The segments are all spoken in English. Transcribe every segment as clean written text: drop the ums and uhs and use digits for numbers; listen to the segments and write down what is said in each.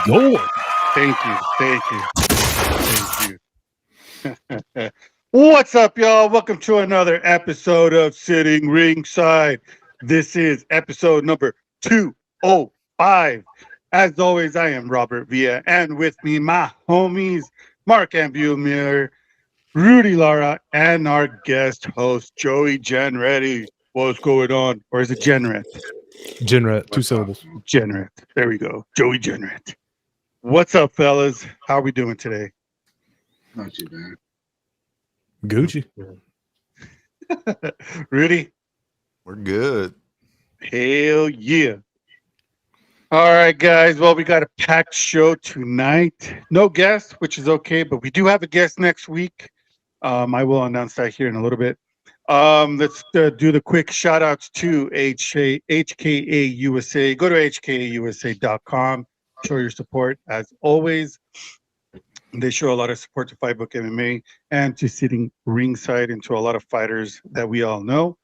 going. Thank you. What's up, y'all? Welcome to another episode of Sitting Ringside. This is episode number 205. As always, I am Robert Villa, and with me, my homies, Mark Ambulmir, Rudy Lara, and our guest host, Joey Genretti. What's going on? Or is it Genret? Genret, 2 syllables. Genret. There we go. Joey Genret. What's up, fellas? How are we doing today? Not too bad. Gucci. Rudy? We're good. Hell yeah. All right, guys. Well, we got a packed show tonight. No guest, which is okay, but we do have a guest next week. I will announce that here in a little bit. Let's do the quick shout outs to HKA USA. Go to hkausa.com. Show your support as always. They show a lot of support to Fightbook MMA and to Sitting Ringside and to a lot of fighters that we all know.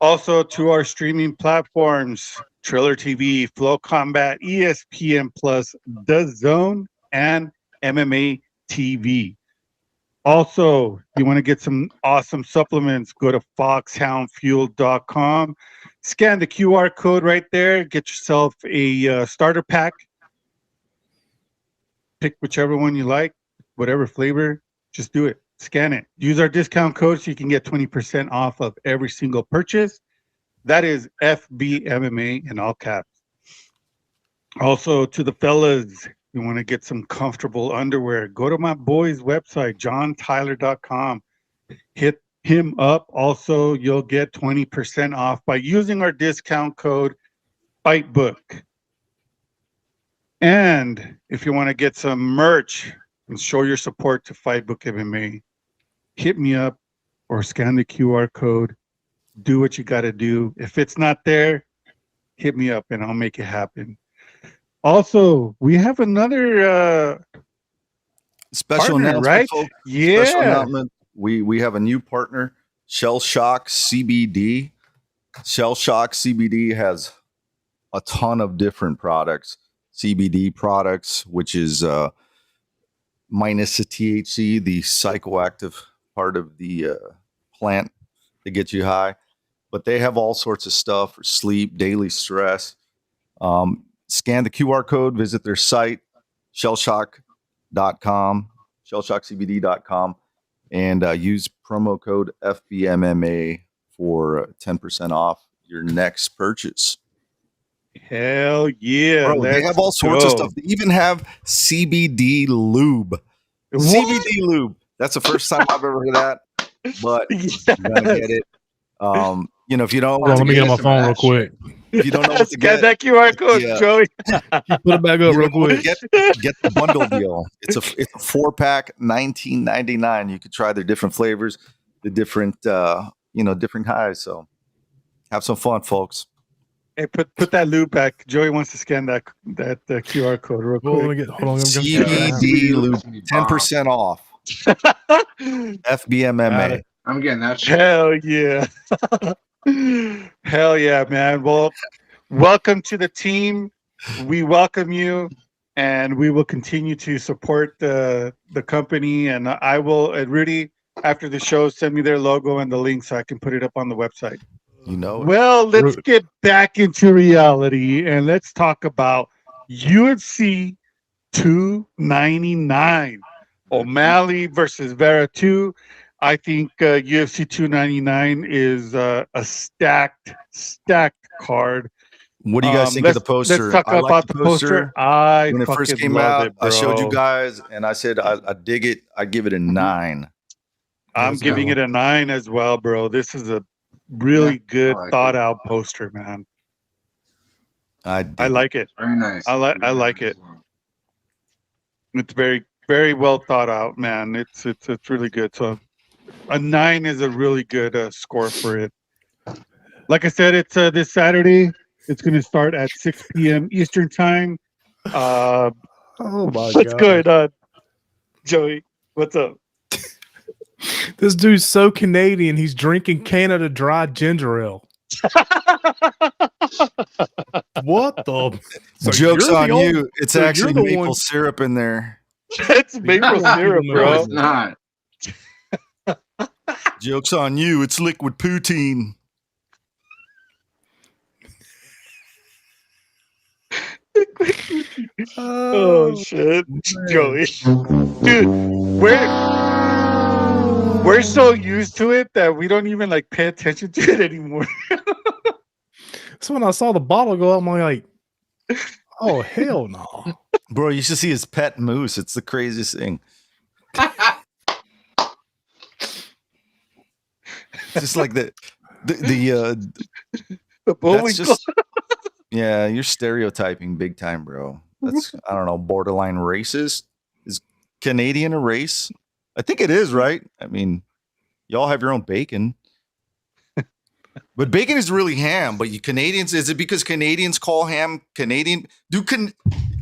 Also to our streaming platforms, Triller TV, Flow Combat, ESPN Plus, The Zone, and MMA TV. Also, you want to get some awesome supplements, go to foxhoundfuel.com. Scan the QR code right there. Get yourself a starter pack. Pick whichever one you like, whatever flavor, just do it. Scan it. Use our discount code so you can get 20% off of every single purchase. That is FBMMA in all caps. Also, to the fellas, you want to get some comfortable underwear, go to my boy's website, johntyler.com. Hit him up. Also, you'll get 20% off by using our discount code FIGHTBOOK. And if you want to get some merch and show your support to Fightbook MMA, hit me up or scan the QR code. Do what you got to do. If it's not there, hit me up and I'll make it happen. Also, we have another special partner, announcement, right? folks. Yeah. Special announcement. We have a new partner, Shell Shock CBD. Shell Shock CBD has a ton of different products. CBD products, which is minus the THC, the psychoactive part of the plant that gets you high. But they have all sorts of stuff for sleep, daily stress. Scan the QR code, visit their site, shellshock.com, shellshockcbd.com, and use promo code FBMMA for 10% off your next purchase. Hell yeah. Bro, they have all sorts of stuff. They even have CBD lube. What? CBD lube. That's the first time I've ever heard of that, but Yes. you're going to get it. If you don't Hold on, let me get on my phone real quick. If you don't know what to Scan get, that QR code, yeah. Joey. Put it back up real quick. Get the bundle deal. It's a 4-pack, $19.99. You could try their different flavors, the different different highs. So have some fun, folks. Hey, put that loop back. Joey wants to scan that QR code real Hold quick. on. CBD lube, 10% off. FBMMA. I'm getting that shit. Hell yeah. Hell yeah, man. Well, welcome to the team. We welcome you, and we will continue to support the company. And I will, Rudy, after the show, send me their logo and the link so I can put it up on the website. You know it. Well, let's get back into reality, and let's talk about UFC 299. O'Malley versus Vera 2. I think UFC 299 is a stacked card. What do you guys think of the poster? Let's talk about the poster. When it first came out, I showed you guys, and I said I dig it. I give it a 9. I'm giving it a 9 as well, bro. This is a really good, thought-out poster, man. I like it. Very nice. I like it. It's very, very well thought out, man. It's really good. So a 9 is a really good score for it. Like I said, it's this Saturday. It's going to start at 6 p.m. Eastern time. Oh my God. What's going on, Joey? What's up? This dude's so Canadian. He's drinking Canada Dry ginger ale. What the? So Joke's you're the on only- you. It's so you're actually the maple one- syrup in there. It's maple the one syrup, keeping No, bro. it's not. Joke's on you. It's liquid poutine. Oh shit, Joey, dude, we're so used to it that we don't even like pay attention to it anymore. So when I saw the bottle go up, I'm like, oh hell no. Bro, you should see his pet moose. It's the craziest thing. Just like the The that's just yeah, you're stereotyping big time, bro. That's I don't know, borderline racist. Is Canadian a race? I think it is, right? I mean, y'all have your own bacon. But bacon is really ham, but you Canadians, is it because Canadians call ham Canadian?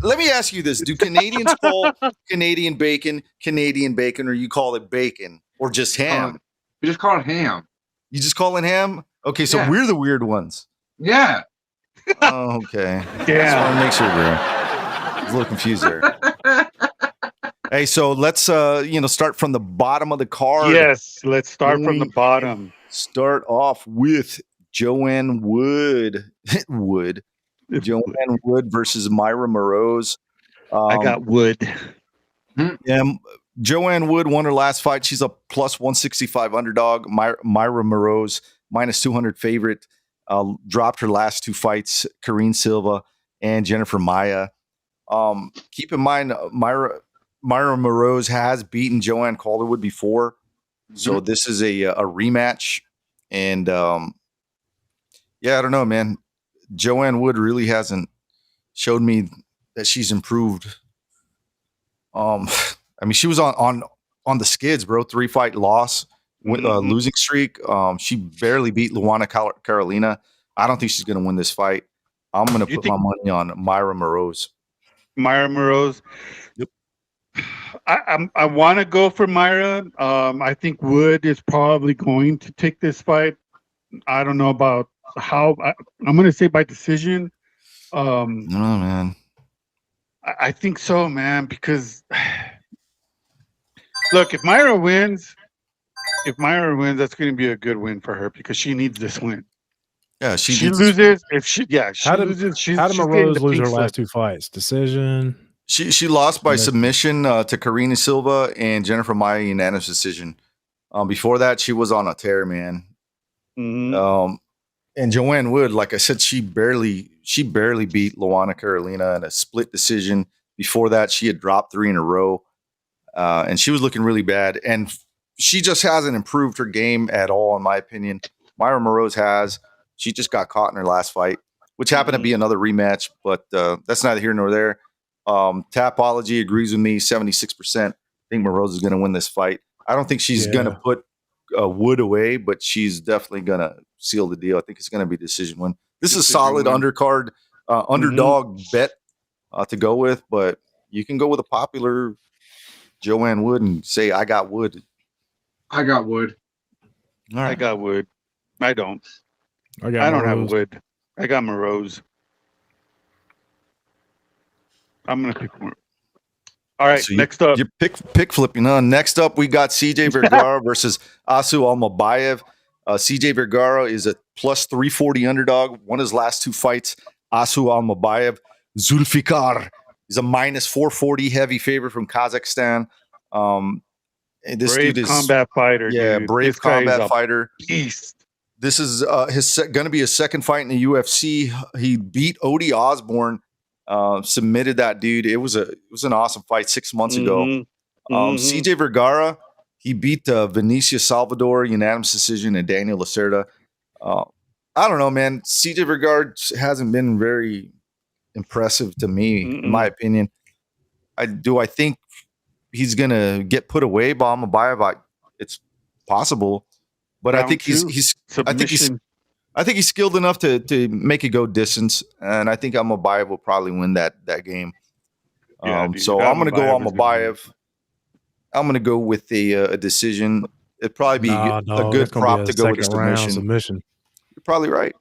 Let me ask you this. Do Canadians call Canadian bacon, or you call it bacon or just ham? We just call it ham. You just call it ham? Okay, so Yeah. we're the weird ones. Yeah. Oh, okay. Just want to make sure, bro. I was a little confused there. Hey, so let's start from the bottom of the card. Yes, let's start from the bottom. Start off with Joanne Wood. Joanne Wood versus Myra Moroz. I got wood. Yeah, Joanne Wood won her last fight. She's a plus 165 underdog. Myra Moroz, minus 200 favorite. Dropped her last two fights, Karine Silva and Jennifer Maia. Keep in mind, Myra Moroz has beaten Joanne Calderwood before. So this is a rematch. And yeah, I don't know, man. Joanne Wood really hasn't showed me that she's improved. I mean, she was on the skids, bro. 3-fight loss, losing streak. She barely beat Luana Carolina. I don't think she's going to win this fight. I'm going to put my money on Myra Moroz. Myra Moroz. Yep. I want to go for Myra. I think Wood is probably going to take this fight. I don't know about how. I'm going to say by decision. No, man. I think so, man, because look, if Myra wins, that's going to be a good win for her because she needs this win. Yeah, she loses. If she loses, how did Moroz lose her last two fights? Decision. She lost by submission to Karine Silva and Jennifer Maia unanimous decision. Before that, she was on a tear, man. Mm-hmm. And Joanne Wood, like I said, she barely beat Luana Carolina in a split decision. Before that, she had dropped 3 in a row, and she was looking really bad. And she just hasn't improved her game at all, in my opinion. Myra Moroz has. She just got caught in her last fight, which happened to be another rematch, but that's neither here nor there. Tapology agrees with me, 76%. I think Moroz is going to win this fight. I don't think she's going to put Wood away, but she's definitely going to seal the deal. I think it's going to be a decision win. This is a solid undercard, underdog bet to go with, but you can go with a popular Joanne Wood and say, I got Wood. I got Wood. All right. I got Wood. I don't. I don't have Wood. I got Moroz. I'm going to pick Moroz. All right, so next up. You're pick flipping. Next up, we got CJ Vergara versus Asu Almabayev. CJ Vergara is a plus 340 underdog. Won his last two fights. Asu Almabayev. Zulfikar is a minus 440 heavy favorite from Kazakhstan. This brave dude is combat fighter. Yeah, dude. brave this guy combat is a fighter. Beast. This is going to be his second fight in the UFC. He beat Odie Osborne. Submitted that dude. It was an awesome fight 6 months ago. CJ Vergara, he beat Vinicius Salvador unanimous decision and Daniel Lacerda. I don't know, man. CJ Vergara hasn't been very impressive to me, in my opinion. I think he's gonna get put away by Almabayev. It's possible, but I think he's skilled enough to make it go distance, and I think Almabayev will probably win that game. So I'm going to go Almabayev. I'm going to go with a decision. It'd probably be a good prop to go with a submission. You're probably right.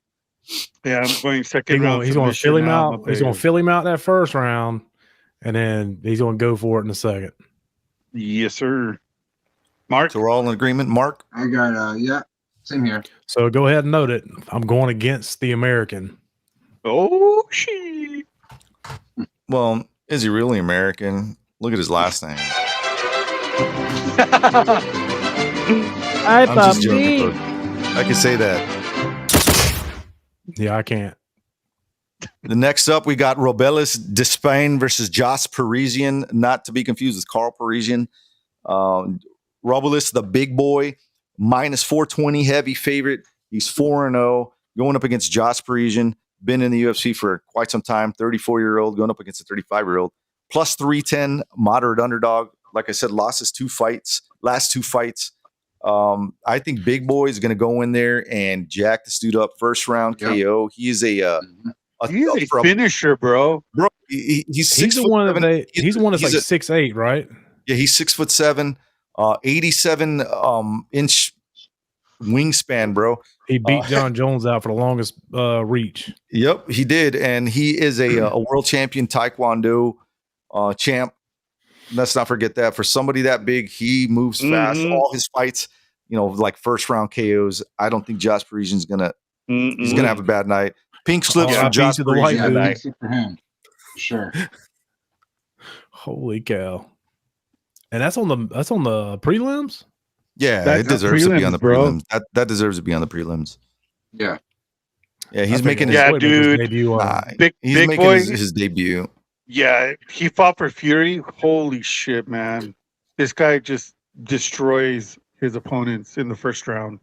Yeah, I'm going second round. He's going to submission fill him now, out. my He's going to baby. fill him out that first round, and then he's going to go for it in the second. Yes, sir. Mark. So we're all in agreement. Mark? I got yeah, same here. So go ahead and note it. I'm going against the American. Oh, she. Well, is he really American? Look at his last name. I'm just joking, folks. I can say that. Yeah, I can't. The next up, we got Robelis Despain versus Josh Parisian, not to be confused with Carl Parisian. Robelis, the big boy, minus 420 heavy favorite. He's 4-0, going up against Josh Parisian. Been in the UFC for quite some time, 34-year-old, going up against a 35-year-old. Plus 310, moderate underdog. Like I said, last two fights. I think Big Boy is going to go in there and jack this dude up first round KO. He is He's a finisher, bro. He's He's the one that he's the one that's like 6'8", right? Yeah, he's 6'7", 87 inch wingspan, bro. He beat John Jones out for the longest reach. Yep, he did, and he is a world champion Taekwondo champ. Let's not forget that. For somebody that big, he moves fast. All his fights, like first round KOs. I don't think Josh Parisian's he's gonna have a bad night. Pink slips for Josh Parisian tonight. For him, sure. Holy cow! And that's on the prelims. Yeah, it deserves to be on the prelims. That deserves to be on the prelims. Yeah, he's making his debut. He's making his debut. Yeah, he fought for Fury. Holy shit, man! This guy just destroys his opponents in the first round.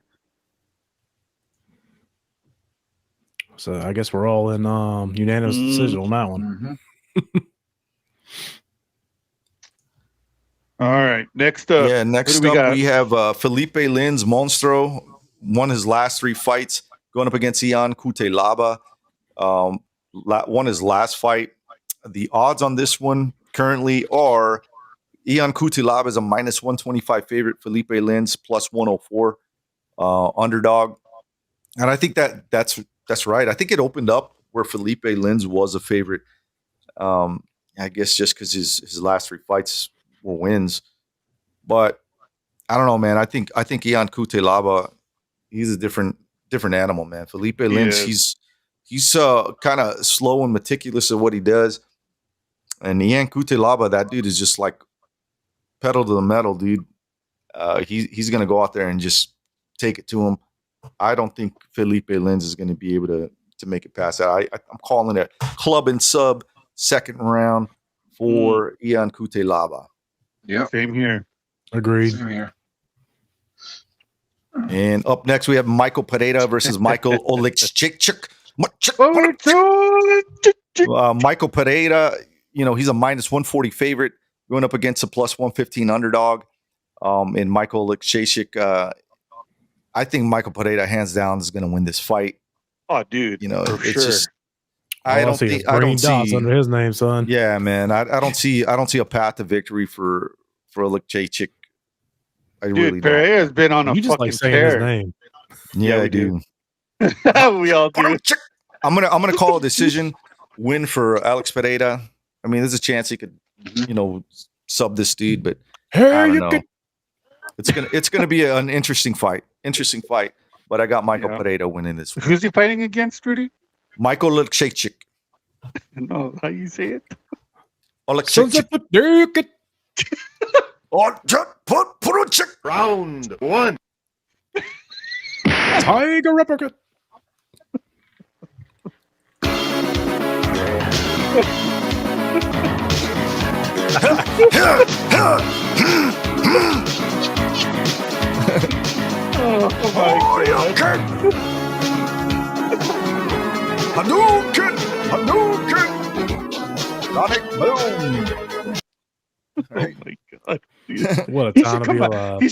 So I guess we're all in unanimous decision on that one. All right, next up. Yeah, next up we have Felipe Lins Monstro. Won his last 3 fights, going up against Ian Cutelaba. Won his last fight. The odds on this one currently are Ian Cutelaba is a minus 125 favorite. Felipe Lins plus 104 underdog. And I think that's right. I think it opened up where Felipe Lins was a favorite. I guess just because his last 3 fights were wins. But I don't know, man. I think Ian Cutelaba, he's a different animal, man. Felipe Lins, he's kind of slow and meticulous at what he does. And Ian Cutelaba, that dude is just like pedal to the metal, dude. He's gonna go out there and just take it to him. I don't think Felipe Lins is going to be able to make it past that. I'm calling it club and sub second round for Ian Cutelaba. Yeah, same here. Agreed. Same here. And up next we have Michael Pereira versus Michael Oleksiejczuk. Michael Pereira, he's a minus 140 favorite going up against a plus 115 underdog. And Michael Oleksiejczuk, I think Michael Pereira hands down is going to win this fight. Oh, dude, it's sure. just I don't see under his name, son. Yeah, man, I don't see a path to victory for Oleksiejczuk. Dude, Pereira's been on a you just fucking like saying tear. his name. Yeah, I do. We all do. I'm gonna call a decision win for Alex Pereira. I mean, there's a chance he could, sub this dude, but I don't know. It's gonna be an interesting fight. But I got Michael Pereira winning this one. Who's he fighting against, Rudy? Michael Oleksiejczuk. No, how you say it? Oleksiejczuk. Round 1. Tiger uppercut. Oh my God. Hadouken! Sonic boom! Oh my God. Dude. What a time to be alive.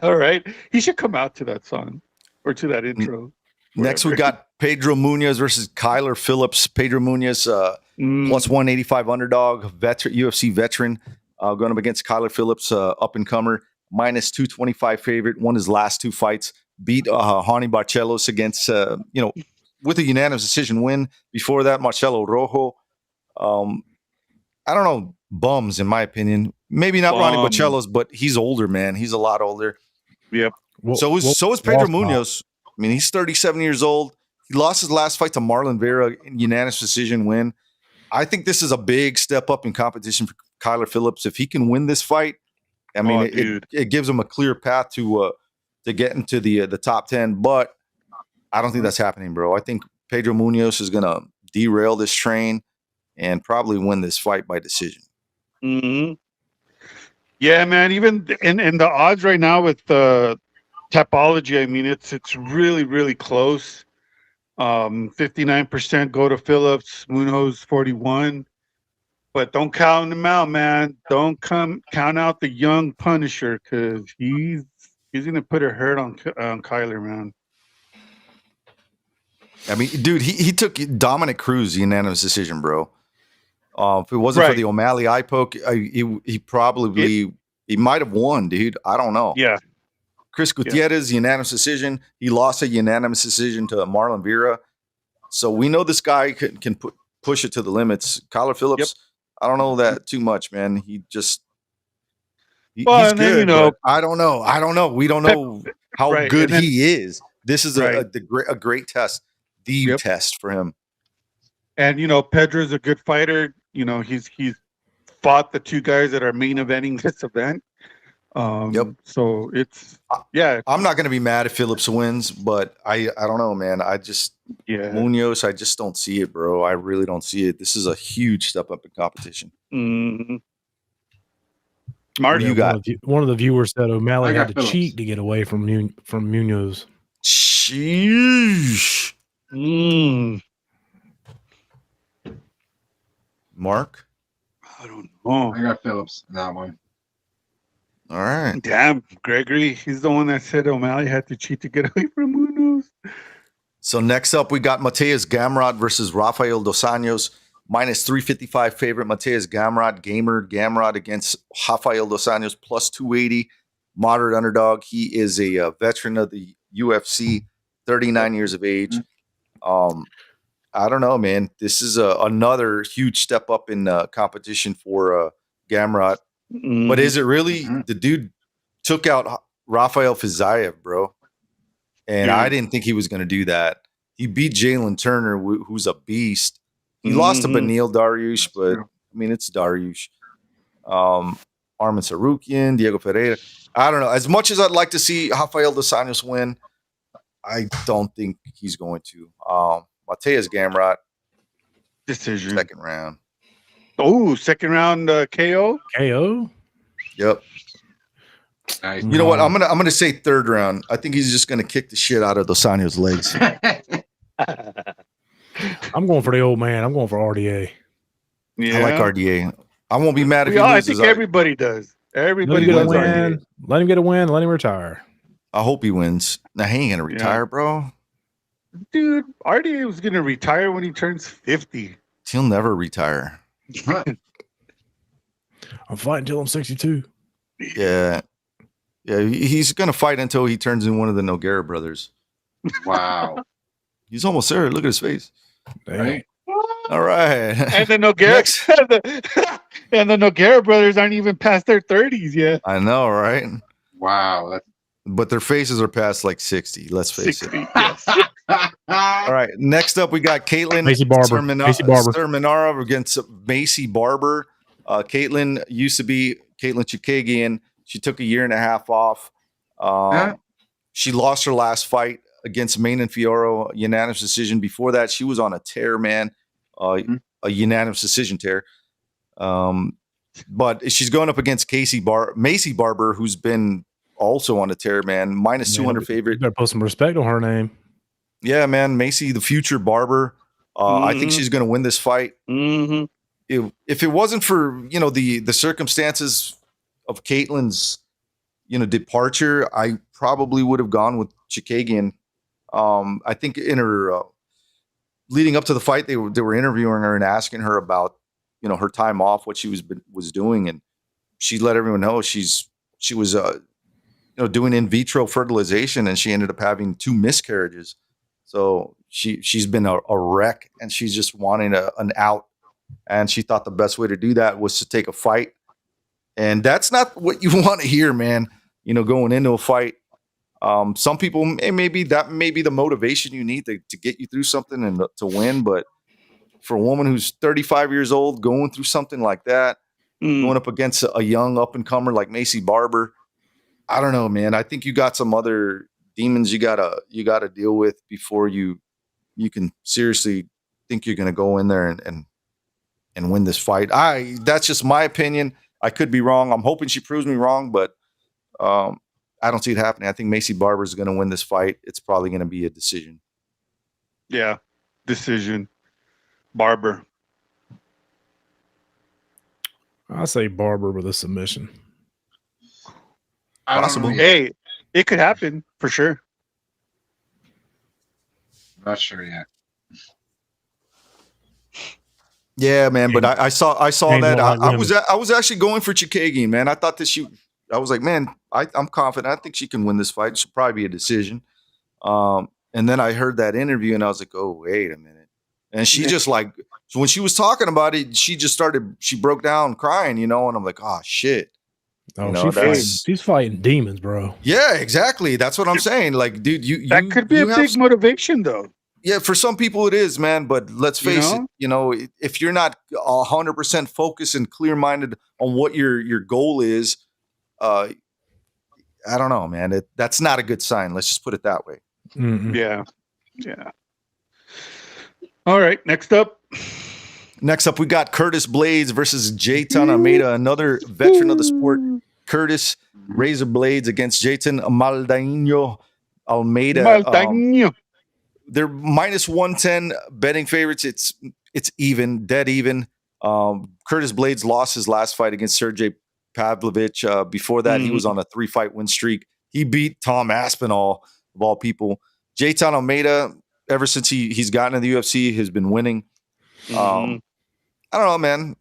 All right. He should come out to that song or to that intro. Next, we got Pedro Munoz versus Kyler Phillips. Pedro Munoz, plus 185 underdog, UFC veteran, going up against Kyler Phillips, up-and-comer, minus 225 favorite. Won his last 2 fights. Beat Hani Barcelos against, with a unanimous decision win. Before that, Marcelo Rojo. I don't know, bums in my opinion. Maybe not Ronnie Bum. Bocello's, but he's older, man. He's a lot older. Yep. So is Pedro Munoz. I mean, he's 37 years old. He lost his last fight to Marlon Vera in unanimous decision win. I think this is a big step up in competition for Kyler Phillips. If he can win this fight, I mean, it gives him a clear path to get into the top 10. But I don't think that's happening, bro. I think Pedro Munoz is going to derail this train and probably win this fight by decision. Mm-hmm. Yeah, man. Even in the odds right now with Tapology, I mean, it's really, really close. 59% go to Phillips, Munoz 41. But don't count him out, man. Don't count out the young Punisher because he's gonna put a hurt on Kyler, man. I mean, dude, he took Dominic Cruz unanimous decision, bro. If it wasn't for the O'Malley eye poke, he probably he might have won, dude. I don't know. Yeah. Chris Gutierrez, unanimous decision. He lost a unanimous decision to Marlon Vera. So we know this guy can push it to the limits. Kyler Phillips, I don't know that too much, man. He just he's good. But I don't know. We don't know how good he is. This is a great test. The test for him. And Pedro's a good fighter. He's fought the two guys that are main eventing this event. So it's I'm not going to be mad if Phillips wins, but I don't know, man. Munoz, I just don't see it, bro. I really don't see it. This is a huge step up in competition. Mm-hmm. What do you got? One of the viewers said O'Malley had to cheat to get away from Munoz. Sheesh. Mark? I don't know. I got Phillips in that one. All right. Damn, Gregory. He's the one that said O'Malley had to cheat to get away from Munoz. So next up, we got Mateus Gamrot versus Rafael Dos Anjos. Minus 355 favorite. Mateus Gamrot against Rafael Dos Anjos plus 280. Moderate underdog. He is a veteran of the UFC, 39 years of age. I don't know, man. This is another huge step up in competition for Gamrot. But is it really? The dude took out Rafael Fiziev, bro. And I didn't think he was going to do that. He beat Jalen Turner, who's a beast. He lost to Beneil Dariush, but, I mean, it's Dariush. Arman Sarukian, Diego Ferreira. I don't know. As much as I'd like to see Rafael Dos Anjos win, I don't think he's going to. Mateus Gamrot. Decision. Second round. Oh, second round KO? KO? Yep. Nice. You know what? I'm gonna say third round. I think he's just gonna kick the shit out of Dos Anjos' legs. I'm going for the old man. I'm going for RDA. Yeah. I like RDA. I won't be mad if he I loses. think everybody does. Everybody wins wins RDA. Let him get a win. Let him retire. I hope he wins. Now he ain't gonna retire, bro. Dude, RDA was gonna retire when he turns 50. He'll never retire. I'm fighting until I'm 62. Yeah. Yeah, he's gonna fight until he turns in one of the Nogueira brothers. Wow. He's almost there. Look at his face. Right? All right. And the Nogueira and the Nogueira brothers aren't even past their 30s yet. I know, right? Wow. But their faces are past like 60. Let's face 60. it. Yes. All right. Next up, we got Caitlin Macy Barber. Sterminara against Macy Barber. Caitlin used to be Caitlin Chikagian. She took a year and a half off. She lost her last fight against Manon Fiorot, unanimous decision. Before that, she was on a tear, man, a unanimous decision tear. But she's going up against Macy Barber, who's been also on a tear, man. Minus 200 favorite. You better put some respect on her name. Yeah, man. Macy, the future Barber. I think she's going to win this fight. Mm-hmm. If it wasn't for, the circumstances of Caitlin's, departure, I probably would have gone with Chikagian. I think in her leading up to the fight, they were interviewing her and asking her about, her time off, what she was doing, and she let everyone know she was doing in vitro fertilization, and she ended up having 2 miscarriages. So she's been a wreck, and she's just wanting an out. And she thought the best way to do that was to take a fight. And that's not what you want to hear, man. Going into a fight. Some people maybe that may be the motivation you need to get you through something and to win. But for a woman who's 35 years old, going through something like that, going up against a young up and comer like Macy Barber, I don't know, man. I think you got some other demons you gotta deal with before you can seriously think you're gonna go in there and win this fight. That's just my opinion. I could be wrong. I'm hoping she proves me wrong, but I don't see it happening. I think Macy Barber is going to win this fight. It's probably going to be a decision. Yeah, decision. Barber. I say Barber with a submission. I don't Possible. know. Hey, it could happen for sure. Not sure yet. Yeah, man. But I saw Ain't that. no like I was actually going for Chikagian, man. I thought that I was like, man, I'm confident. I think she can win this fight. It should probably be a decision. And then I heard that interview, and I was like, oh, wait a minute. And she just like, so when she was talking about it, she broke down crying, and I'm like, oh shit. Oh, she's fighting demons, bro. Yeah, exactly. That's what I'm saying. Like, dude, that could be a big motivation, though. Yeah, for some people it is, man. But let's face it, if you're not 100% focused and clear-minded on what your goal is, I don't know, man. That's not a good sign. Let's just put it that way. Mm-mm. Yeah. All right, next up, we got Curtis Blades versus Jayton Almeida, another veteran of the sport. Curtis Razor Blades against Jayton Maldonado Almeida. They're minus 110 betting favorites. It's even, dead even. Curtis Blades lost his last fight against Sergey Pavlovich. Before that, he was on a 3-fight win streak. He beat Tom Aspinall, of all people. Jayton Almeida, ever since he's gotten to the UFC, has been winning. I don't know, man.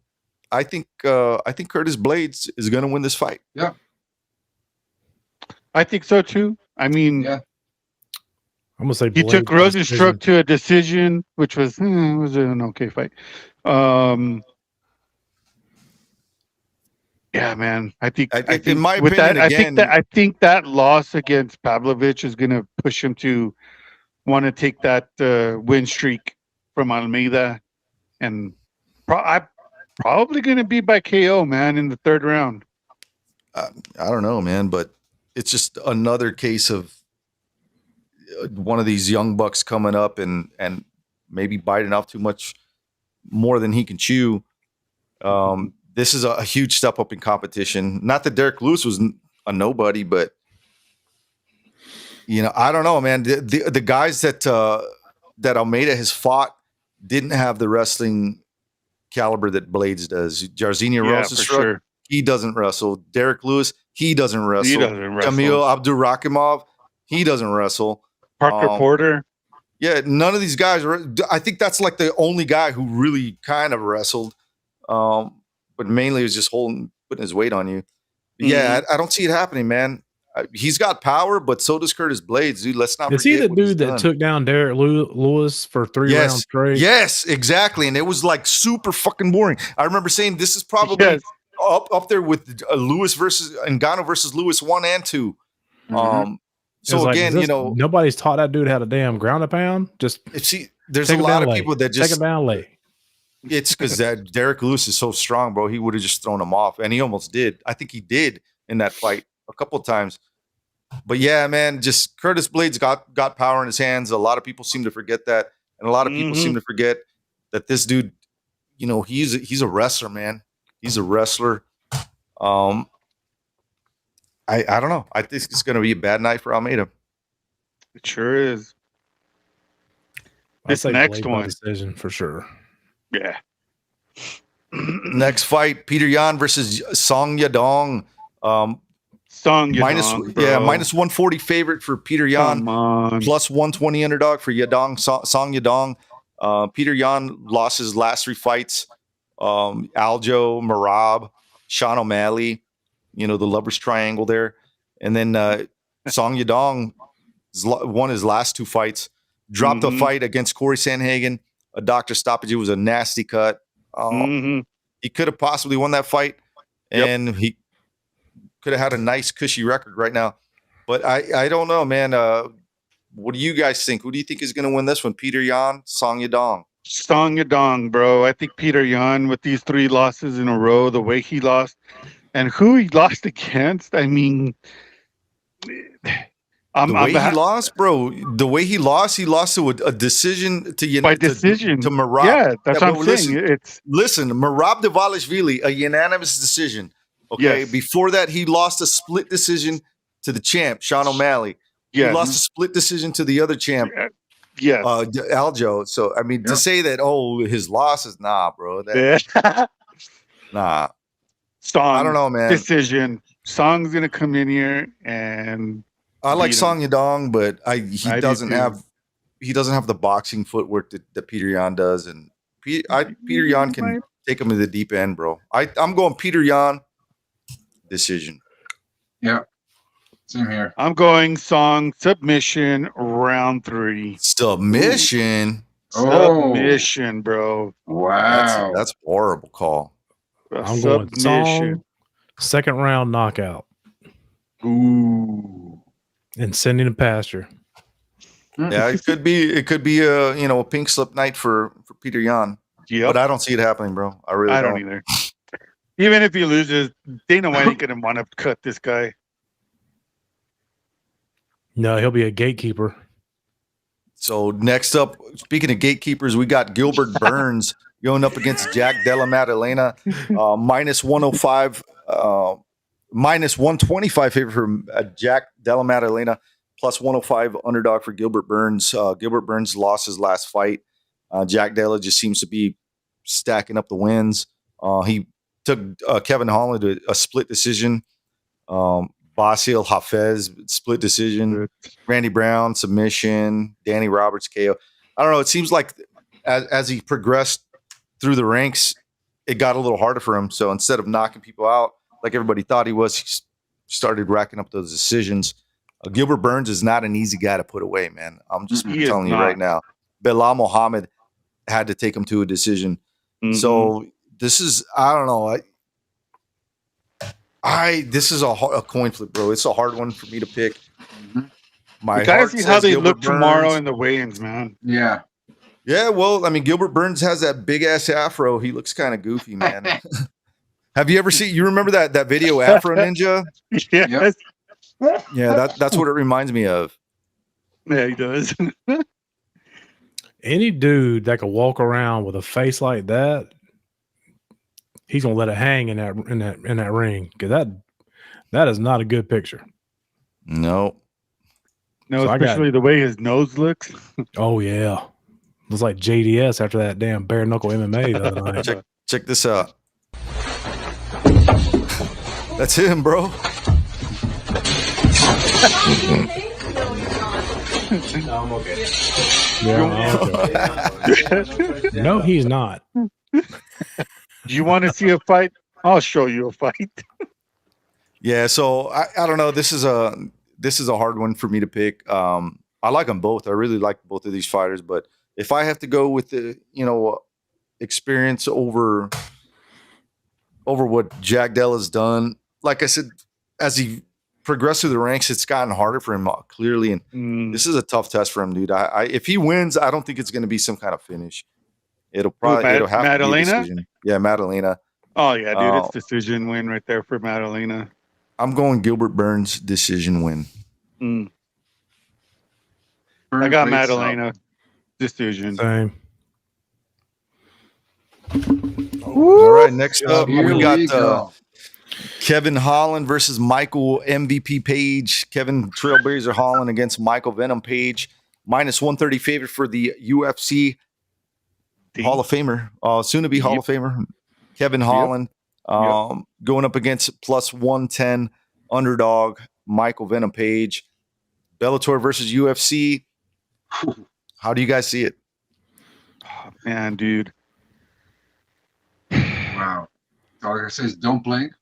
I think Curtis Blades is going to win this fight. Yeah, I think so too. I mean, yeah. I'm gonna say he took Rosenstruck to a decision, which was an okay fight. Yeah, man. I think in my opinion, I think that loss against Pavlovich is going to push him to want to take that win streak from Almeida, and probably going to be by KO, man, in the third round. I don't know, man, but it's just another case of one of these young bucks coming up and maybe biting off too much more than he can chew. This is a huge step up in competition. Not that Derek Lewis was a nobody, but I don't know, man. The guys that Almeida has fought didn't have the wrestling caliber that Blades does. Jairzinho Rosenstruck, sure. He doesn't wrestle. Derek Lewis, he doesn't wrestle. Jamil Abdurakhimov, he doesn't wrestle. Parker Porter. Yeah, none of these guys. I think that's like the only guy who really kind of wrestled, but mainly was just putting his weight on you. Yeah, I don't see it happening, man. He's got power, but so does Curtis Blades, dude. Let's not. Is he the dude that took down Derek Lewis for 3 rounds straight? Yes, exactly. And it was like super fucking boring. I remember saying this is probably up there with Lewis versus Ngannou versus Lewis 1 and 2. So again, nobody's taught that dude how to damn ground a pound. There's a lot of people that just take him down late. It's because that Derek Lewis is so strong, bro. He would have just thrown him off, and he almost did. I think he did in that fight a couple of times. But yeah, man, just Curtis Blades got power in his hands. A lot of people seem to forget that, and a lot of people seem to forget that this dude, he's a wrestler, man. He's a wrestler. I don't know. I think it's going to be a bad night for Almeida. It sure is. This next one decision for sure. Yeah. Next fight, Peter Yan versus Song Yadong. Minus 140 favorite for Peter Yan. Plus 120 underdog for Yadong. Song Yadong. Peter Yan lost his last 3 fights. Aljo, Marab, Sean O'Malley. The lovers triangle there. And then Song Yadong won his last 2 fights. dropped a fight against Corey Sandhagen. A doctor stoppage. It was a nasty cut. He could have possibly won that fight, and he could have had a nice, cushy record right now. But I don't know, man. What do you guys think? Who do you think is going to win this one? Peter Yan, Song Yadong? Song Yadong, bro. I think Peter Yan, with these 3 losses in a row, the way he lost and who he lost against, I mean, He lost, bro. The way he lost to a decision to by decision to Merab. Yeah, that's what I'm saying. Listen, Merab Dvalishvili, a unanimous decision. Okay, Yes. before that, he lost a split decision to the champ, Sean O'Malley. Yes. He lost a split decision to the other champ, Aljo. So I mean, to say that, his losses, nah, bro. Nah. Song, I don't know, man. Decision. Song's gonna come in here, and I like Song Yadong, but he doesn't have the boxing footwork that Peter Yan does, and Peter Yan can take him to the deep end, bro. I'm going Peter Yan decision. Yeah, same here. I'm going Song submission round 3. Submission. Submission, bro. Wow, that's a horrible call. I'm going Song, second round knockout. Ooh. And sending a pasture. Yeah, it could be a pink slip night for Peter Yan. Yep. But I don't see it happening, bro. I don't either. Even if he loses, Dana White ain't gonna want to cut this guy. No, he'll be a gatekeeper. So next up, speaking of gatekeepers, we got Gilbert Burns going up against Jack Della Maddalena, minus 105, minus 125 favorite for Jack Della Maddalena, plus 105 underdog for Gilbert Burns. Gilbert Burns lost his last fight. Jack Della just seems to be stacking up the wins. He took Kevin Holland to a split decision. Basil Hafez, split decision. Randy Brown, submission. Danny Roberts, KO. I don't know. It seems like as he progressed through the ranks, it got a little harder for him. So instead of knocking people out like everybody thought he was, he started racking up those decisions. Gilbert Burns is not an easy guy to put away, man. I'm just telling you right now. Belal Muhammad had to take him to a decision. So this is, I don't know. This is a coin flip, bro. It's a hard one for me to pick. My we gotta see how they look Burns. tomorrow in the weigh-ins, man. Yeah. Yeah, well, I mean, Gilbert Burns has that big ass afro. He looks kind of goofy, man. Have you ever seen? You remember that video, Afro Ninja? Yes. Yeah, that's what it reminds me of. Yeah, he does. Any dude that could walk around with a face like that, he's gonna let it hang in that ring, because that is not a good picture. No, so especially the way his nose looks. Oh yeah, looks like JDS after that damn bare knuckle MMA the other night. Check this out. That's him, bro. No, I'm okay. Yeah, no, he's not. You want to see a fight? I'll show you a fight. Yeah, so I don't know. This is a hard one for me to pick. I like them both. I really like both of these fighters, but if I have to go with the experience over what Jack Della's done, like I said, as he progressed through the ranks, it's gotten harder for him clearly, and this is a tough test for him, dude. If he wins, I don't think it's going to be some kind of finish. It'll have to be a decision. Yeah, Maddalena. Oh yeah, dude, it's decision win right there for Maddalena. I'm going Gilbert Burns decision win. I got Maddalena decision. Same. All right, next up Here we got go. Kevin Holland versus Michael MVP Page. Kevin Trailblazer Holland against Michael Venom Page. Minus 130 favorite for the UFC Hall of Famer, soon to be Hall of Famer, Kevin Holland, going up against plus 110 underdog Michael Venom Page. Bellator versus UFC. How do you guys see it? Oh, man, dude. Wow. All I can say is don't blink.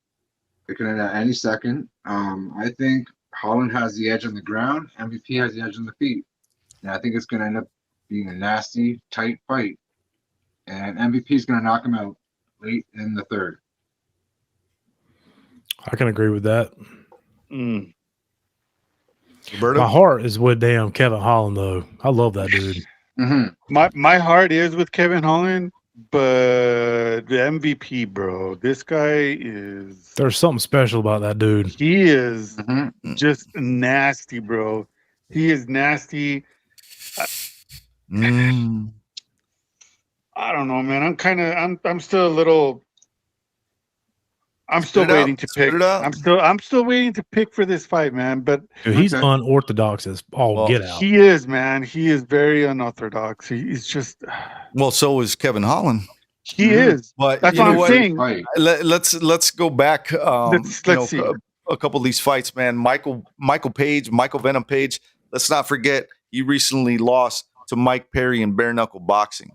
It can end at any second. I think Holland has the edge on the ground. MVP has the edge on the feet. And I think it's going to end up being a nasty, tight fight. And MVP is going to knock him out late in the third. I can agree with that. Mm. Roberto? My heart is with damn Kevin Holland, though. I love that dude. My heart is with Kevin Holland, but the MVP, bro, this guy is. There's something special about that dude. He is Mm-hmm. just nasty, bro. He is nasty. Mm. I don't know, man. I'm still a little. I'm still Spit it out. waiting to Spit pick. it out. I'm still waiting to pick for this fight, man. But Dude, he's Okay. unorthodox as all Well, get out. he is, man. He is very unorthodox. He's just. Well, so is Kevin Holland. He Mhm. is. But That's you what know I'm what? saying. Fight. Let's go back. Let's see. A couple of these fights, man. Michael Venom Page. Let's not forget he recently lost to Mike Perry in bare knuckle boxing.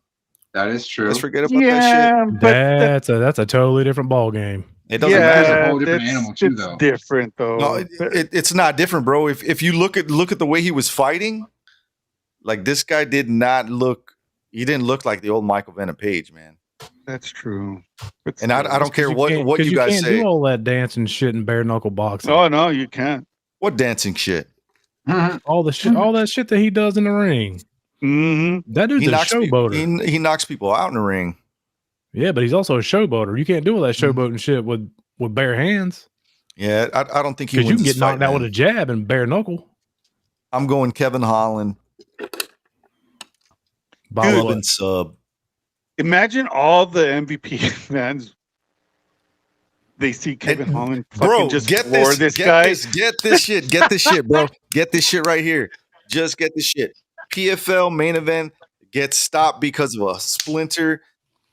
That is true. Let's forget about that Yeah, but That's a totally different ball game. shit. It doesn't That's matter. a whole different animal too, it's though. different though. No, it's not different, bro. If you look at the way he was fighting, like this guy did not look. He didn't look like the old Michael Venom Page, man. That's true. But And I still. don't care what you guys can't say. do all that dancing shit and bare knuckle boxing. Oh no, you can't. What dancing shit? Mhm. All that shit that he does in the ring. Mm-hmm. That dude's He a knocks showboater. he knocks people out in the ring. Yeah, but he's also a showboater. You can't do all that Mhm. showboating shit with bare hands Yeah, I don't think he because wins you can this get fight, knocked out man. with a jab and bare knuckle. I'm going Kevin Holland. By Dude. what? Sub sub. Imagine all the MVP fans. They see Kevin And, Holland bro, fucking just get floor this, this guy. get this shit, bro. Get this shit right here. Just get this shit. PFL main event gets stopped because of a splinter.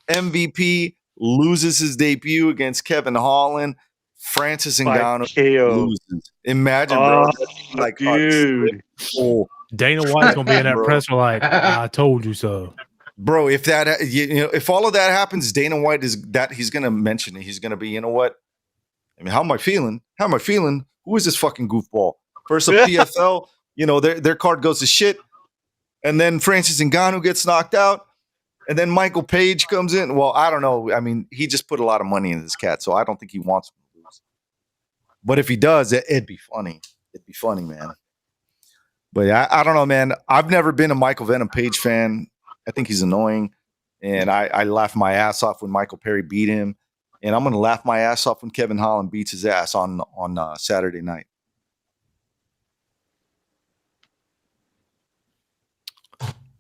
MVP loses his debut against Kevin Holland. Francis By Ngannou KO. loses. Imagine, bro. Oh, Like dude. oh, Dana White's gonna be in that Bro. press for like, I told you so. bro, if that if all of that happens, Dana White he's gonna mention it. He's gonna be, you know what? I mean, how am I feeling? Who is this fucking goofball? First up PFL, their card goes to shit. And then Francis Ngannou gets knocked out. And then Michael Page comes in. Well, I don't know. I mean, he just put a lot of money into this cat, so I don't think he wants him to lose. But if he does, it'd be funny. It'd be funny, man. But yeah, I don't know, man. I've never been a Michael Venom Page fan. I think he's annoying. And I laughed my ass off when Michael Perry beat him. And I'm going to laugh my ass off when Kevin Holland beats his ass on Saturday night.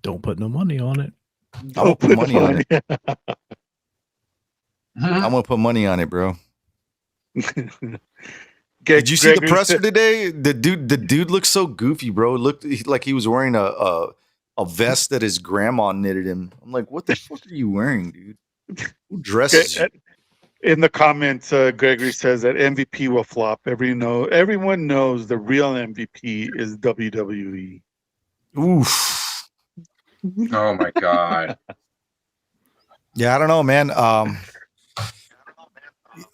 Don't put no money on it. I'm going to put money on it. I'm going to put money on it, bro. Did you see the presser today? The dude looks so goofy, bro. It looked like he was wearing a vest that his grandma knitted him. I'm like, what the fuck are you wearing, dude? Who dresses you? In the comments, Gregory says that MVP will flop. Everyone knows the real MVP is WWE. Oof. Oh my god. Yeah, I don't know, man.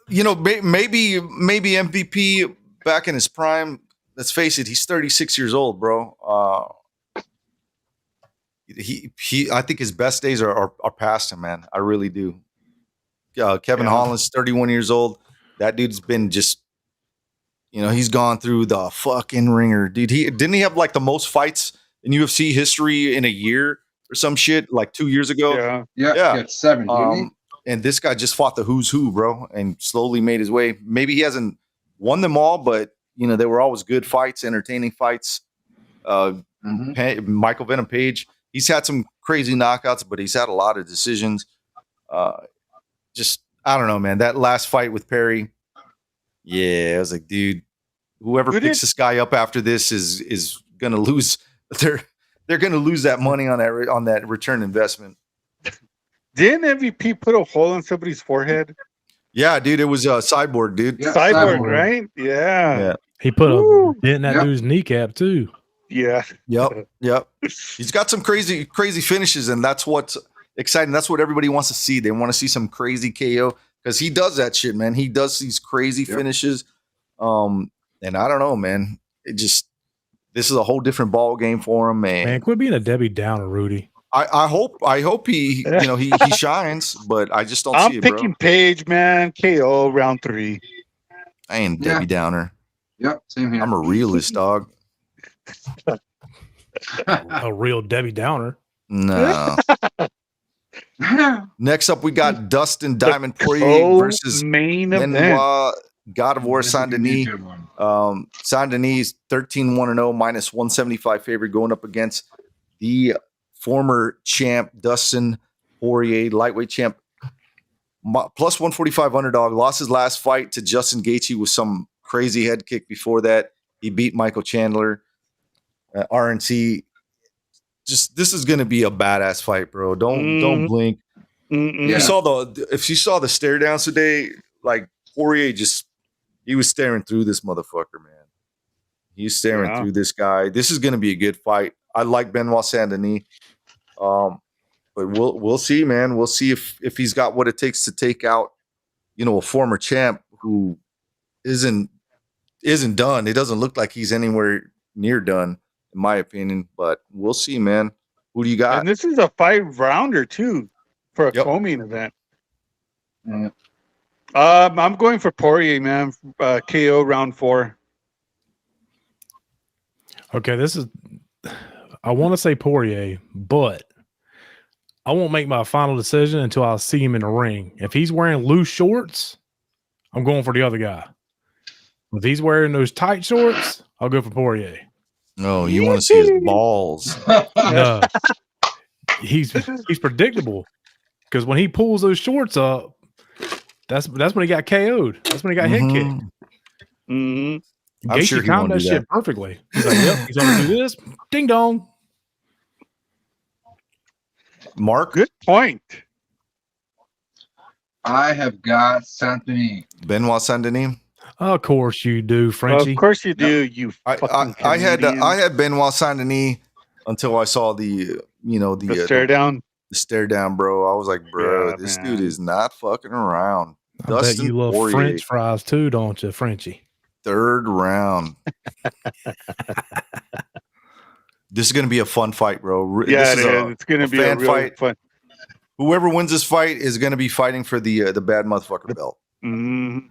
Maybe MVP back in his prime. Let's face it, he's 36 years old, bro. I think his best days are past him, man. I really do. Kevin Holland's 31 years old. That dude's been just, he's gone through the fucking ringer, dude. Didn't he have like the most fights in UFC history in a year or some shit like 2 years ago? Yeah. He had 7, didn't he? And this guy just fought the who's who, bro, and slowly made his way. Maybe he hasn't won them all, but they were always good fights, entertaining fights. Michael Venom Page, he's had some crazy knockouts, but he's had a lot of decisions. I don't know, man. That last fight with Perry, I was like, dude, whoever picks this guy up after this is gonna lose. They're gonna lose that money on that return investment. Didn't MVP put a hole in somebody's forehead? Yeah, dude, it was a cyborg, dude. Yeah, cyborg, right? Yeah. He put a dent in that dude's kneecap too. Yeah. Yep. He's got some crazy finishes, and that's what's exciting. That's what everybody wants to see. They want to see some crazy KO because he does that shit, man. He does these crazy finishes. And I don't know, man. this is a whole different ball game for him, Man, and quit being a Debbie Downer, Rudy. I hope he he shines, but I just don't I'm see it, bro. picking Page, man. KO round 3. I ain't Yeah. Debbie Downer. Yep, same here. I'm a realist, dog. A real Debbie Downer. No. Next up, we got Dustin Diamond Poirier versus main event. Benoit God of War This is gonna be a Saint-Denis. good one. Saint-Denis 13-1-0, minus 175 favorite, going up against the former champ Dustin Poirier, lightweight champ, plus 145 underdog. Lost his last fight to Justin Gaethje with some crazy head kick before that. He beat Michael Chandler. RNC. Just this is gonna be a badass fight, bro. Don't blink. Yeah. If you saw the stare downs today, like Poirier he was staring through this motherfucker, man. He's staring through this guy. This is gonna be a good fight. I like Benoit Saint-Denis. But we'll see, man. We'll see if he's got what it takes to take out, a former champ who isn't done. It doesn't look like he's anywhere near done, in my opinion. But we'll see, man. Who do you got? And this is a 5-rounder too for a Yep. co-main event. Yeah. I'm going for Poirier, man. KO round 4. Okay, I want to say Poirier, but I won't make my final decision until I see him in the ring. If he's wearing loose shorts, I'm going for the other guy. If he's wearing those tight shorts, I'll go for Poirier. No, you want to see his balls. No, he's predictable because when he pulls those shorts up, that's when he got KO'd. That's when he got head kicked. Mm-hmm. I'm Gaethje sure he timed won't that do shit that. perfectly. He's like, "Yep, he's gonna do this." Ding dong. Mark, Good point. I have got Saint-Denis. Benoit Saint-Denis. Of course you do, Frenchie. Of course you do. You I fucking had Benoit Saint-Denis until I saw the stare down. the stare down, bro. I was like, bro, Yeah, this man. dude is not fucking around. I bet you love Poirier, French fries too, don't you, Frenchie? 3rd round. This is gonna be a fun fight, bro. Yeah, This it is. It's going to be a fan real fight. fun. Whoever wins this fight is gonna be fighting for the bad motherfucker belt. Mhm.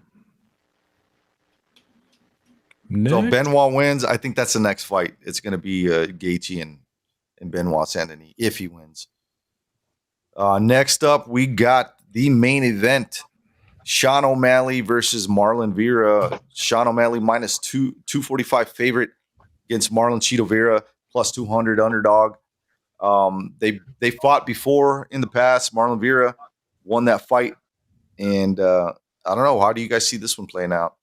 So Next. Benoit wins. I think that's the next fight. It's gonna be Gaethje and Benoit Saint-Denis if he wins. Next up, we got the main event: Sean O'Malley versus Marlon Vera. Sean O'Malley minus 245 favorite against Marlon Cheeto Vera plus 200 underdog. They fought before in the past. Marlon Vera won that fight, and I don't know. How do you guys see this one playing out?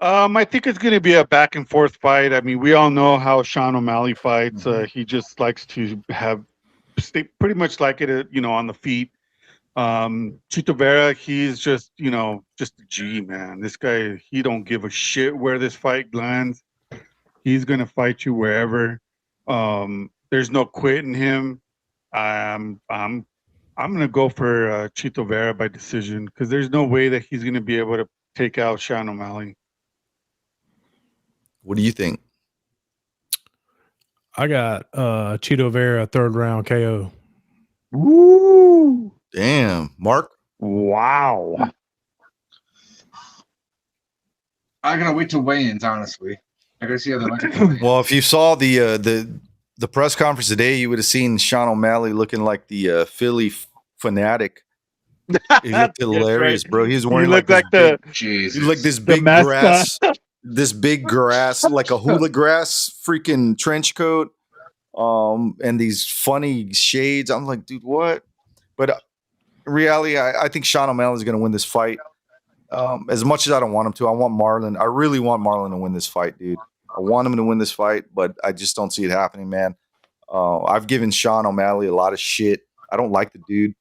I think it's going to be a back and forth fight. I mean, we all know how Sean O'Malley fights. He just likes to stay pretty much like it, on the feet. Chito Vera, he's just a G, man. This guy, he don't give a shit where this fight lands. He's going to fight you wherever. There's no quitting him. I'm going to go for Chito Vera by decision because there's no way that he's going to be able to take out Sean O'Malley. What do you think? I got Cheeto Vera 3rd round KO. Woo! Damn, Mark. Wow. I gotta wait till weigh-ins, honestly. I gotta see how they like it. Well, if you saw the press conference today, you would have seen Sean O'Malley looking like the Philly fanatic. He looked hilarious, right. bro. He was You wearing look like like this Jesus. He looked like this the big mascot. grass, like a hula grass freaking trench coat, and these funny shades. I'm like, dude, what? But in reality, I think Sean O'Malley is going to win this fight. As much as I don't want him to, I want Marlon. I really want Marlon to win this fight, dude. I want him to win this fight, but I just don't see it happening, man. I've given Sean O'Malley a lot of shit. I don't like the dude.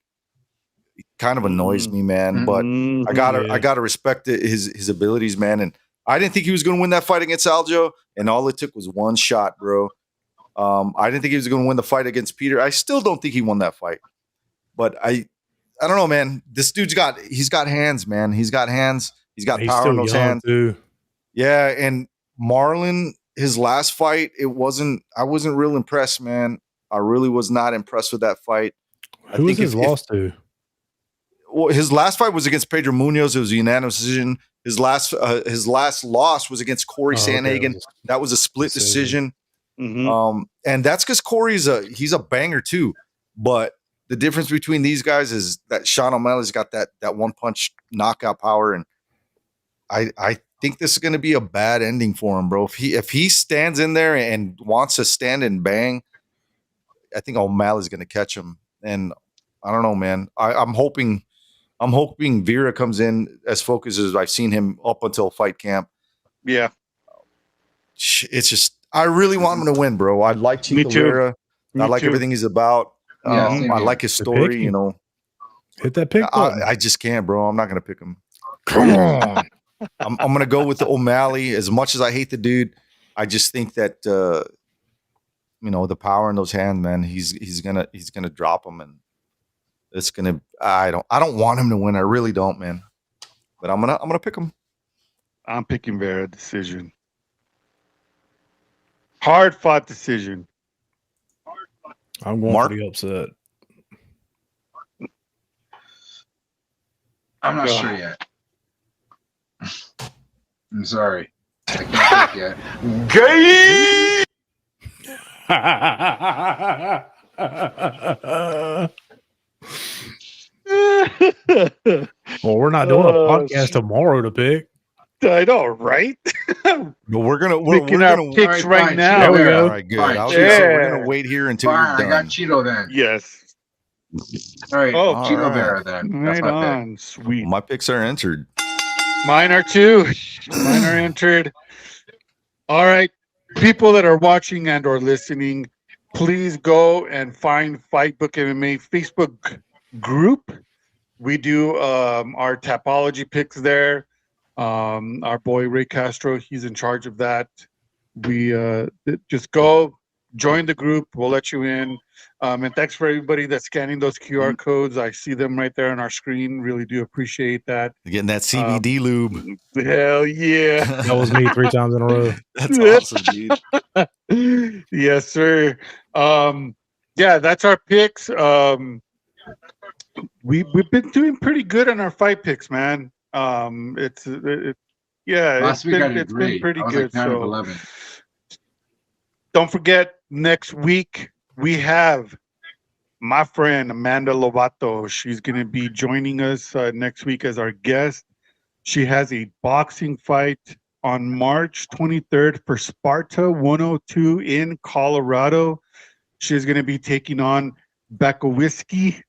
He kind of annoys me, man. But I gotta respect his abilities, man. And I didn't think he was going to win that fight against Aljo, and all it took was one shot, bro. I didn't think he was going to win the fight against Peter. I still don't think he won that fight. But I don't know, man. This dude's got hands, man. He's got hands. He's got He's power still in those young hands. too. Yeah, and Marlon his last fight, I wasn't real impressed, man. I really was not impressed with that fight. Who was his loss to? Well, his last fight was against Pedro Munoz. It was a unanimous decision. His last loss was against Corey Sandhagen. Okay. That was a split decision. Mhm. And that's because Corey's he's a banger too. But the difference between these guys is that Sean O'Malley's got that one punch knockout power, and I think this is going to be a bad ending for him, bro. If he stands in there and wants to stand and bang, I think O'Malley's going to catch him. And I don't know, man. I'm hoping Vera comes in as focused as I've seen him up until fight camp. Yeah. It's just I really want him to win, bro. I like Me Chico too. Vera. Me I like too. everything he's about. Yeah, same I here. like his Good story. picking. You know, Hit that pick button. I just can't, bro. I'm not going to pick him. Come on. I'm going to go with the O'Malley. As much as I hate the dude, I just think that you know, the power in those hands, man. He's gonna drop him, and it's gonna. I don't want him to win. I really don't, man. But I'm gonna pick him. I'm picking Vera decision. Hard fought decision. I'm going Mark? for the upset. I'm not Ugh. sure yet. I'm sorry. I can't pick yet. Well, we're not doing a Oh, podcast tomorrow to pick. I know, right? But we're gonna Picking our picks All right, right fine, now. There we go. All right, good. Fine, I was gonna say we're yeah. gonna wait here until Fine, you're I done. got Cheeto then. Yes. All right, Oh, Cheeto all right. Vera then. That's Right my pick. on. Sweet. My picks are entered. Mine are too. Mine are entered. All right. People that are watching and or listening, please go and find Fightbook MMA Facebook group. We do our Tapology picks there. Our boy Ray Castro, he's in charge of that. We just go join the group. We'll let you in. And thanks for everybody that's scanning those QR codes. I see them right there on our screen. Really do appreciate that. You're getting that CBD lube. Hell yeah. That was me 3 times in a row. That's awesome, dude. Yes, sir. Yeah, that's our picks. We've been doing pretty good on our fight picks, man. Last week I did it's great. been pretty I was good. like 9 of So 11. don't forget, next week we have my friend Amanda Lovato. She's going to be joining us next week as our guest. She has a boxing fight on March 23rd for Sparta 102 in Colorado. She's going to be taking on Bakowiski.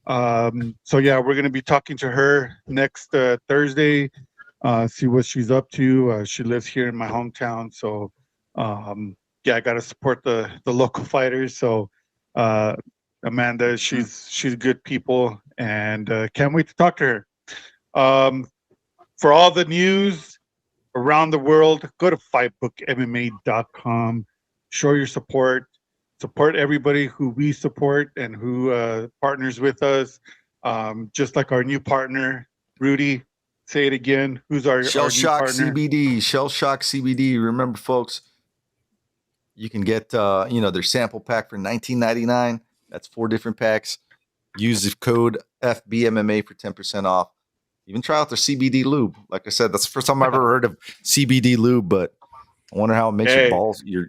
So yeah, we're going to be talking to her next Thursday, see what she's up to. She lives here in my hometown. So yeah, I got to support the local fighters. So Amanda, she's good people, and can't wait to talk to her. For all the news around the world, go to fightbookmma.com. Show your support. Support everybody who we support and who partners with us. Just like our new partner, Rudy. Say it again. Who's our Shell new Shock partner? CBD. Shell Shock CBD. Remember, folks, you can get their sample pack for $19.99. That's 4 different packs. Use the code FBMMA for 10% off. Even try out their CBD lube. Like I said, that's the first time I've ever heard of CBD lube, but I wonder how it makes your balls, your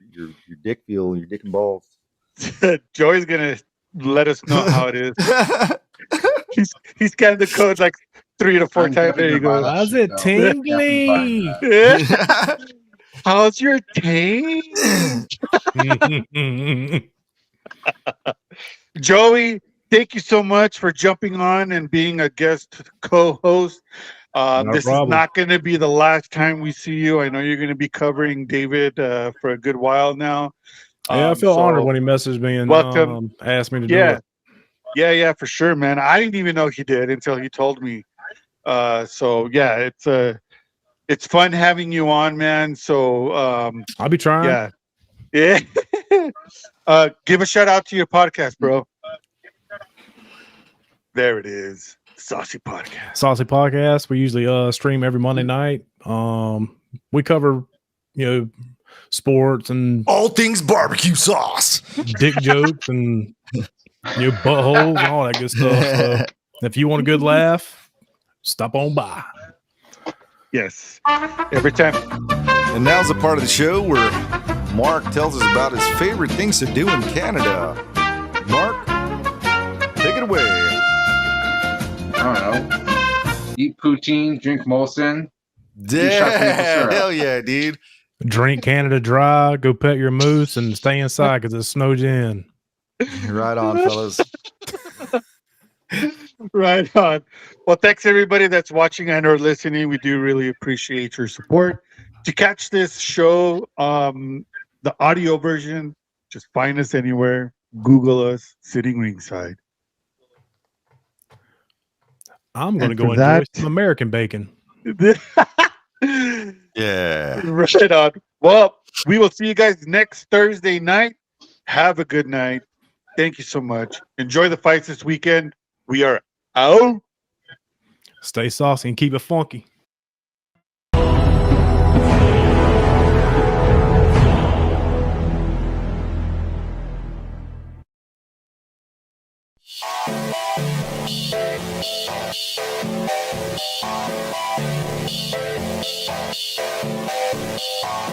dick feel, your dick and balls. Joey's gonna let us know how it is. He's scanned the codes like 3 to 4 I'm times. There definitely you gonna buy go. that How's shit, it though. tingling? How's your taint? Joey, thank you so much for jumping on and being a guest co-host. This problem. is not going to be the last time we see you. I know you're going to be covering David for a good while now. Yeah, I feel so honored when he messaged me and welcome. asked me to do Yeah. it. Yeah, for sure, man. I didn't even know he did until he told me. So yeah, it's fun having you on, man. So I'll be trying. yeah. Give a shout out to your podcast, bro. There it is. Saucy Podcast. Saucy Podcast. We usually stream every Monday night. We cover, sports and All things barbecue sauce. dick jokes and buttholes and all that good stuff. So if you want a good laugh, stop on by. Yes. Every time. And now's the part of the show where Mark tells us about his favorite things to do in Canada. Mark, take it away. I don't know. Eat poutine, drink Molson. Yeah, hell yeah, dude. Drink Canada Dry, go pet your moose, and stay inside because it snowed you in. Right on, fellas. Right on. Well, thanks everybody that's watching and or listening. We do really appreciate your support. To catch this show, the audio version, just find us anywhere. Google us, Sitting Ringside. I'm going to And go for enjoy that- some American bacon. Yeah. Right on. Well, we will see you guys next Thursday night. Have a good night. Thank you so much. Enjoy the fights this weekend. We are out. Stay saucy and keep it funky.